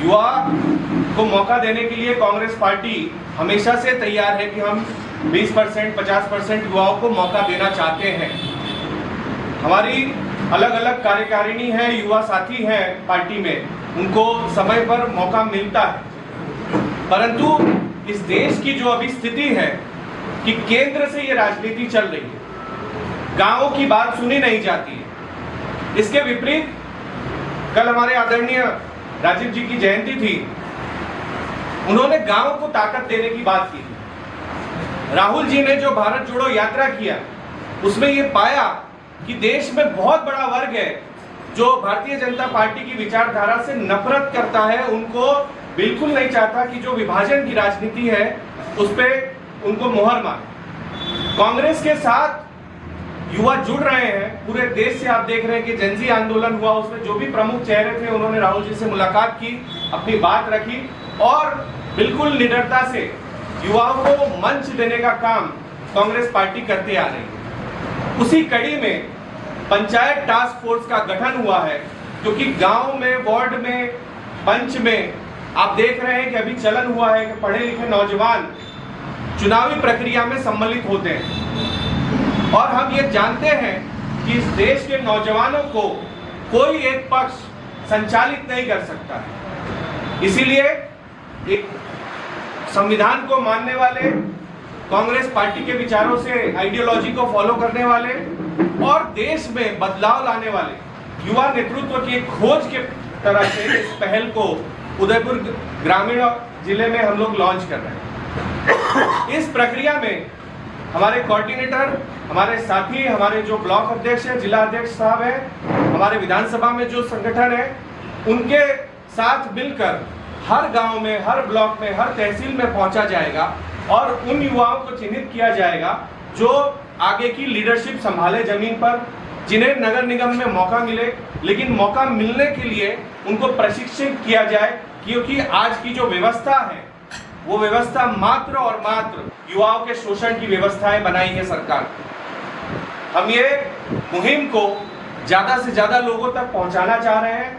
युवा को मौका देने के लिए कांग्रेस पार्टी हमेशा से तैयार है कि हम 20%, 50% युवाओं को मौका देना चाहते हैं। हमारी अलग अलग कार्यकारिणी है, युवा साथी हैं पार्टी में, उनको समय पर मौका मिलता है। परंतु इस देश की जो अभी स्थिति है कि केंद्र से ये राजनीति चल रही है, गांवों की बात सुनी नहीं जाती है। इसके विपरीत कल हमारे आदरणीय राजीव जी की जयंती थी, उन्होंने गांव को ताकत देने की बात की। राहुल जी ने जो भारत जोड़ो यात्रा किया, उसमें ये पाया कि देश में बहुत बड़ा वर्ग है जो भारतीय जनता पार्टी की विचारधारा से नफरत करता है, उनको बिल्कुल नहीं चाहता कि जो विभाजन की राजनीति है उस पर उनको मोहर मारे। कांग्रेस के साथ युवा जुड़ रहे हैं, पूरे देश से आप देख रहे हैं कि जनजी आंदोलन हुआ, उसमें जो भी प्रमुख चेहरे थे उन्होंने राहुल जी से मुलाकात की, अपनी बात रखी और बिल्कुल निडरता से युवाओं को मंच देने का काम कांग्रेस पार्टी करते आ रही है। उसी कड़ी में पंचायत टास्क फोर्स का गठन हुआ है, क्योंकि गांव में, वार्ड में, पंच में आप देख रहे हैं कि अभी चलन हुआ है कि पढ़े लिखे नौजवान चुनावी प्रक्रिया में सम्मिलित होते हैं और हम ये जानते हैं कि इस देश के नौजवानों को कोई एक पक्ष संचालित नहीं कर सकता है। इसीलिए एक संविधान को मानने वाले, कांग्रेस पार्टी के विचारों से, आइडियोलॉजी को फॉलो करने वाले और देश में बदलाव लाने वाले युवा नेतृत्व की एक खोज के तरह से इस पहल को उदयपुर ग्रामीण जिले में हम लोग लॉन्च कर रहे हैं। इस प्रक्रिया में हमारे कोऑर्डिनेटर, हमारे साथी, हमारे जो ब्लॉक अध्यक्ष है, जिला अध्यक्ष साहब है, हमारे विधानसभा में जो संगठन है, उनके साथ मिलकर हर गांव में, हर ब्लॉक में, हर तहसील में पहुंचा जाएगा और उन युवाओं को चिन्हित किया जाएगा जो आगे की लीडरशिप संभाले जमीन पर, जिन्हें नगर निगम में मौका मिले, लेकिन मौका मिलने के लिए उनको प्रशिक्षित किया जाए, क्योंकि आज की जो व्यवस्था है वो व्यवस्था मात्र और मात्र युवाओं के शोषण की व्यवस्थाएं बनाई है सरकार। हम ये मुहिम को ज्यादा से ज्यादा लोगों तक पहुंचाना चाह रहे हैं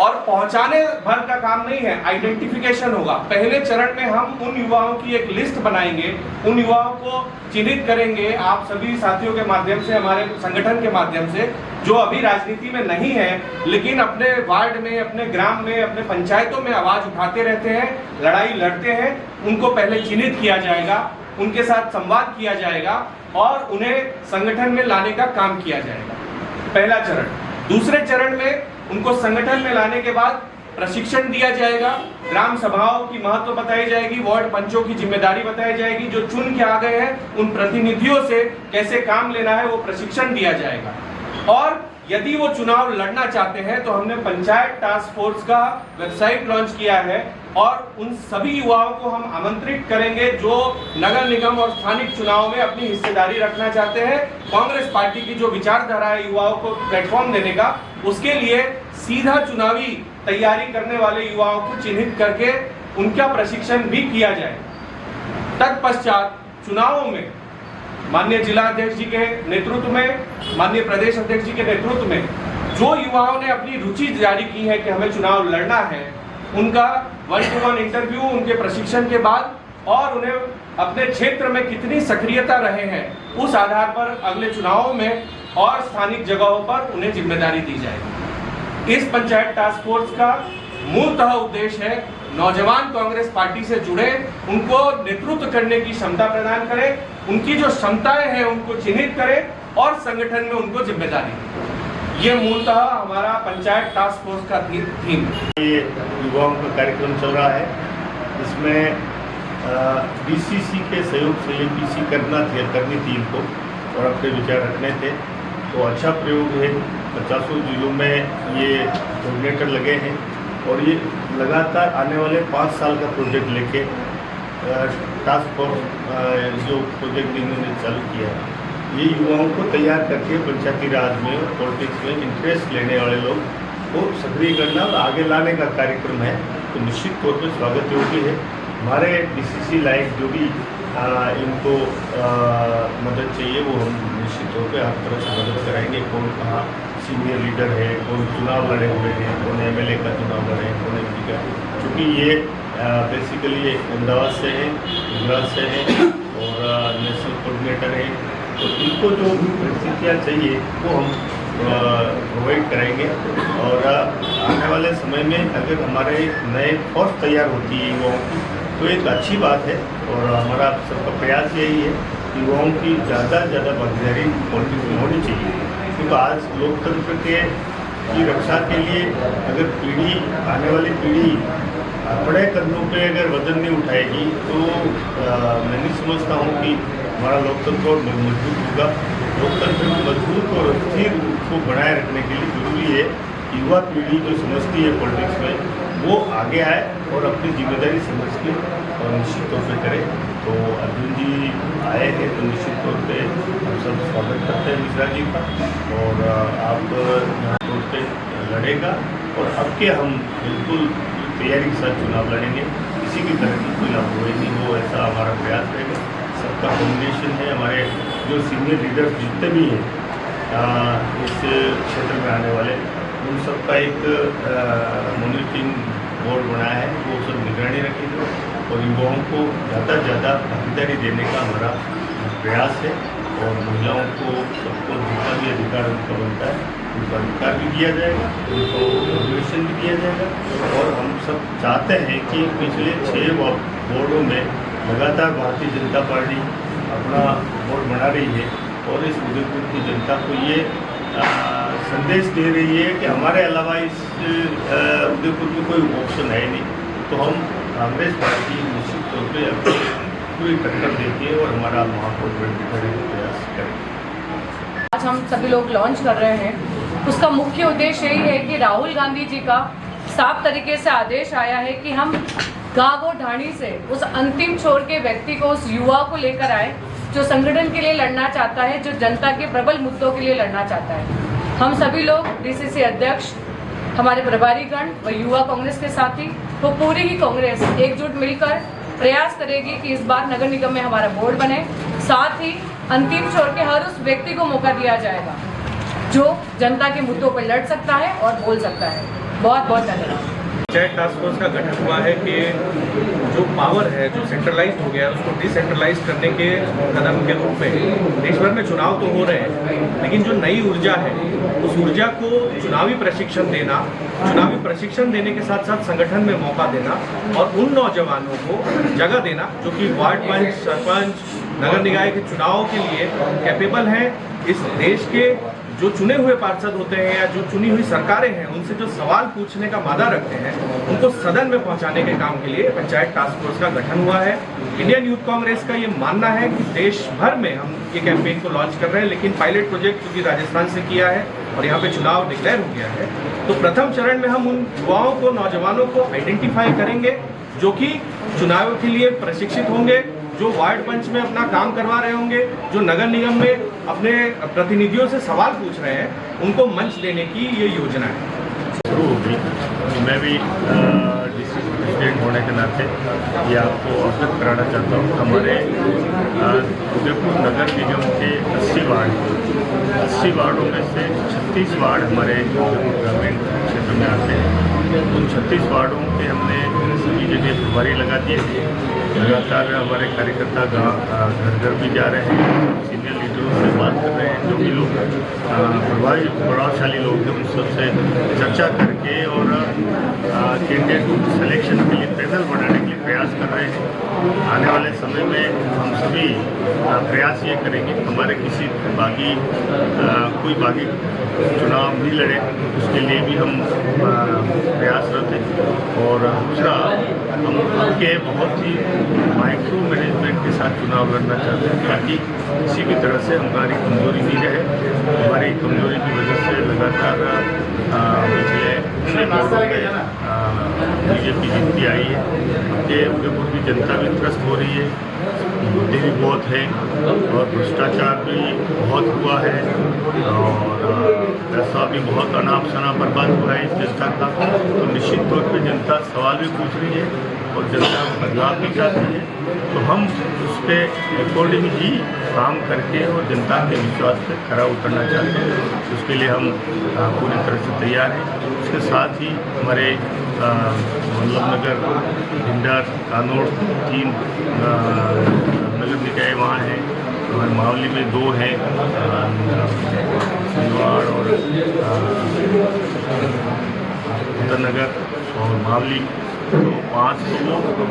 और पहुंचाने भर का काम नहीं है, आइडेंटिफिकेशन होगा। पहले चरण में हम उन युवाओं की एक लिस्ट बनाएंगे, उन युवाओं को चिन्हित करेंगे आप सभी साथियों के माध्यम से, हमारे संगठन के माध्यम से, जो अभी राजनीति में नहीं है लेकिन अपने वार्ड में, अपने ग्राम में, अपने पंचायतों में आवाज उठाते रहते हैं, लड़ाई लड़ते हैं। उनको पहले चिन्हित किया जाएगा, उनके साथ संवाद किया जाएगा और उन्हें संगठन में लाने का काम किया जाएगा, पहला चरण। दूसरे चरण में उनको संगठन में लाने के बाद प्रशिक्षण दिया जाएगा, ग्राम सभाओं की महत्व बताई जाएगी, वार्ड पंचों की जिम्मेदारी बताई जाएगी, जो चुन के आ गए हैं उन प्रतिनिधियों से कैसे काम लेना है वो प्रशिक्षण दिया जाएगा। और यदि वो चुनाव लड़ना चाहते हैं तो हमने पंचायत टास्क फोर्स का वेबसाइट लॉन्च किया है और उन सभी युवाओं को हम आमंत्रित करेंगे जो नगर निगम और स्थानिक चुनाव में अपनी हिस्सेदारी रखना चाहते हैं। कांग्रेस पार्टी की जो विचारधारा है युवाओं को प्लेटफॉर्म देने का, उसके लिए सीधा चुनावी तैयारी करने वाले युवाओं को चिन्हित करके उनका प्रशिक्षण भी किया जाए। तत्पश्चात चुनावों में माननीय जिला अध्यक्ष जी के नेतृत्व में, माननीय प्रदेश अध्यक्ष जी के नेतृत्व में जो युवाओं ने अपनी रुचि जारी की है कि हमें चुनाव लड़ना है, उनका 1-to-1 इंटरव्यू, उनके प्रशिक्षण के बाद और उन्हें अपने क्षेत्र में कितनी सक्रियता रहे हैं उस आधार पर अगले चुनावों में और स्थानिक जगहों पर उन्हें जिम्मेदारी दी जाएगी। इस पंचायत टास्क फोर्स का मूलतः उद्देश्य है नौजवान कांग्रेस पार्टी से जुड़े, उनको नेतृत्व करने की क्षमता प्रदान करें, उनकी जो क्षमताएं हैं उनको चिन्हित करें और संगठन में उनको जिम्मेदारी दें। ये मूलतः हमारा पंचायत टास्क फोर्स का थीम। ये युवाओं का कार्यक्रम चल रहा है, इसमें बीसीसी के सहयोग से ये पीसी करनी थी इनको और अपने विचार रखने थे, तो अच्छा प्रयोग है। 50 जिलों में ये कोऑर्डिनेटर लगे हैं और ये लगातार आने वाले 5 साल का प्रोजेक्ट लेके टास्क फोर्स जो प्रोजेक्ट इन्होंने चालू किया है, ये युवाओं को तैयार करके पंचायती राज में और पॉलिटिक्स में इंटरेस्ट लेने वाले लोग को सक्रिय करना और आगे लाने का कार्यक्रम है। तो निश्चित तौर पर स्वागत योग्य है। हमारे डीसीसी लाइक जो भी इनको मदद चाहिए वो हम निश्चित तौर पर हर तरह से मदद कराएंगे। कौन कहाँ सीनियर लीडर है, कौन चुनाव लड़े हुए हैं, कौन एमएलए का चुनाव लड़े हैं, कौन एमपी का। चूँकि ये बेसिकली अहमदाबाद से है, गुजरात से है और नेशनल कोऑर्डिनेटर है, तो इनको जो परिस्थितियाँ चाहिए वो हम प्रोवाइड करेंगे। और आने वाले समय में अगर हमारे नए फोर्स तैयार होती है युवाओं की, तो एक अच्छी बात है। और हमारा सबका प्रयास यही है कि युवाओं की ज़्यादा से ज़्यादा भागीदारी पॉलिटिक्स में होनी चाहिए, क्योंकि आज लोकतंत्र की रक्षा के लिए अगर पीढ़ी, आने वाली पीढ़ी अपने कंधों पे अगर वजन नहीं उठाएगी तो मैं नहीं समझता हूँ कि हमारा लोकतंत्र और मजबूत होगा। लोकतंत्र को मजबूत और स्थिर को बनाए रखने के लिए जरूरी है कि युवा पीढ़ी जो समझती है पॉलिटिक्स में वो आगे आए और अपनी जिम्मेदारी समझ के और निश्चित तौर पे करे। तो अर्जुन जी आए हैं तो निश्चित तौर पे हम सब स्वागत करते हैं मिश्रा जी का। और आप यहाँ तौर पर लड़ेगा और अब के हम बिल्कुल तैयारी के साथ चुनाव लड़ेंगे, किसी भी तरह की कोई लापरवाही नहीं हो, ऐसा हमारा प्रयास रहेगा। सबका कॉम्बिनेशन है, हमारे जो सीनियर लीडर्स जितने भी हैं इस क्षेत्र में आने वाले, उन सबका एक मॉनिटरिंग बोर्ड बनाया है, वो सब निगरानी रखेगा और युवाओं को ज़्यादा से ज़्यादा भागीदारी देने का हमारा प्रयास है। और महिलाओं को सबको जितना भी अधिकार उनका बनता है उनका अधिकार भी दिया जाएगा, उनको मोटिवेशन भी दिया जाएगा। और हम सब चाहते हैं कि पिछले 6 बोर्डों में लगातार भारतीय जनता पार्टी अपना बोर्ड बना रही है और इस उदयपुर की जनता को ये संदेश दे रही है कि हमारे अलावा इस उदयपुर में कोई ऑप्शन है नहीं। तो हम कांग्रेस पार्टी निश्चित तौर पर पूरी टक्कर देती है और हमारा महापौर बिठाने का प्रयास करेंगे। आज हम सभी लोग लॉन्च कर रहे हैं, उसका मुख्य उद्देश्य यही है कि राहुल गांधी जी का साफ तरीके से आदेश आया है कि हम गाँव और ढाणी से उस अंतिम छोर के व्यक्ति को, उस युवा को लेकर आए जो संगठन के लिए लड़ना चाहता है, जो जनता के प्रबल मुद्दों के लिए लड़ना चाहता है। हम सभी लोग डीसीसी अध्यक्ष, हमारे प्रभारीगण व युवा कांग्रेस के साथी, वो पूरी ही कांग्रेस एकजुट मिलकर प्रयास करेगी कि इस बार नगर निगम में हमारा बोर्ड बने। साथ ही अंतिम छोर के हर उस व्यक्ति को मौका दिया जाएगा जो जनता के मुद्दों पर लड़ सकता है और बोल सकता है। बहुत बहुत धन्यवाद। पंचायत टास्क फोर्स का गठन हुआ है कि जो पावर है, जो सेंट्रलाइज्ड हो गया है, उसको डिसेंट्रलाइज करने के कदम के रूप में देश भर में चुनाव तो हो रहे हैं, लेकिन जो नई ऊर्जा है उस ऊर्जा को चुनावी प्रशिक्षण देना, चुनावी प्रशिक्षण देने के साथ साथ संगठन में मौका देना और उन नौजवानों को जगह देना जो कि वार्ड पंच, सरपंच, नगर निकाय के चुनाव के लिए कैपेबल हैं। इस देश के जो चुने हुए पार्षद होते हैं या जो चुनी हुई सरकारें हैं, उनसे जो सवाल पूछने का मादा रखते हैं, उनको सदन में पहुंचाने के काम के लिए पंचायत टास्क फोर्स का गठन हुआ है। इंडियन यूथ कांग्रेस का ये मानना है कि देश भर में हम ये कैंपेन को लॉन्च कर रहे हैं, लेकिन पायलट प्रोजेक्ट क्योंकि राजस्थान से किया है और यहाँ पे चुनाव डिक्लेयर हो गया है, तो प्रथम चरण में हम उन युवाओं को, नौजवानों को आइडेंटिफाई करेंगे जो कि चुनाव के लिए प्रशिक्षित होंगे, जो वार्ड पंच में अपना काम करवा रहे होंगे, जो नगर निगम में अपने प्रतिनिधियों से सवाल पूछ रहे हैं, उनको मंच देने की ये योजना है। शुरू होगी। मैं भी डिस्ट्रिक्ट प्रेसिडेंट होने के नाते ये आपको अवगत कराना चाहता हूँ। हमारे उदयपुर नगर निगम के 80 वार्डों में से 36 वार्ड हमारे उदयपुर ग्रामीण क्षेत्र में आते हैं। उन 36 वार्डों के हमने सभी जगह प्रभारी लगा दिए थे। लगातार हमारे कार्यकर्ता घर घर भी जा रहे हैं, सीनियर लीडरों से बात कर रहे हैं, जो भी लोग प्रभावशाली लोग हैं उन सबसे चर्चा करके और कैंडिडेट सिलेक्शन के लिए पैनल बनाने के लिए प्रयास कर रहे हैं। आने वाले समय में हम सभी प्रयास ये करेंगे, हमारे किसी कोई बागी चुनाव नहीं लड़े, उसके लिए भी हम प्रयासरत हैं। और दूसरा, हम आपके बहुत ही माइक्रो मैनेजमेंट के साथ चुनाव लड़ना चाहते हैं ताकि किसी भी तरह से हमारी कमजोरी नहीं रहे। हमारी कमजोरी की वजह से लगातार पिछले 6 बोर्डों में बीजेपी जीतती आई है। कि उदयपुर की जनता भी त्रस्त हो रही है बुद्धि भी बहुत है और भ्रष्टाचार भी बहुत हुआ है और पैसा भी बहुत अनाप शनाप बर्बाद हुआ है इस जनता का। तो निश्चित तौर पे जनता सवाल भी पूछ रही है और जनता बदलाव भी चाहती है। तो हम उस पर अकॉर्डिंग ही काम करके और जनता के विश्वास पे खरा उतरना चाहते हैं। उसके लिए हम पूरी तरह से तैयार हैं। उसके साथ ही हमारे वल्लभनगर, भिंडर, कानोड़ 3 नगर निकाय वहाँ हैं। हमारे मावली में 2 हैं, सिलवाड़ और उत्तरनगर और मावली, तो 5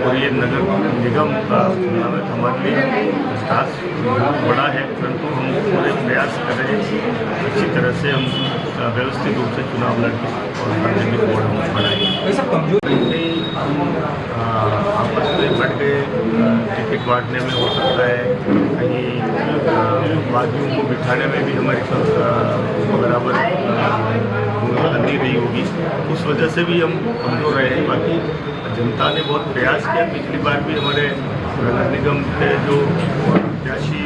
और ये नगर निगम का चुनाव है। हमारे लिए खास बड़ा है, परंतु हम पूरे प्रयास कर रहे हैं अच्छी तरह से हम व्यवस्थित रूप से चुनाव लड़के और प्राथमिक बोर्ड हम बढ़ाएंगे। आपस में बढ़ गए टिकट बांटने में हो सकता है, कहीं बागियों को बिठाने में भी हमारी बराबर नहीं रही होगी, उस वजह से भी हम कमजोर रहे हैं। बाकी जनता ने बहुत प्रयास किया। पिछली बार भी हमारे नगर निगम के जो प्रत्याशी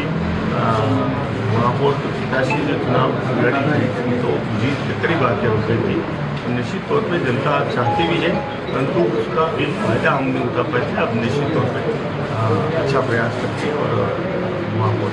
महापौर प्रत्याशी जो चुनाव लड़ी थी तो जीत के करीब आके रुक गई थी। तो निश्चित तौर पे जनता चाहती भी है, परंतु उसका भी फायदा हम नहीं उठा पाते। अब निश्चित तौर पे अच्छा प्रयास करते हैं और महापौर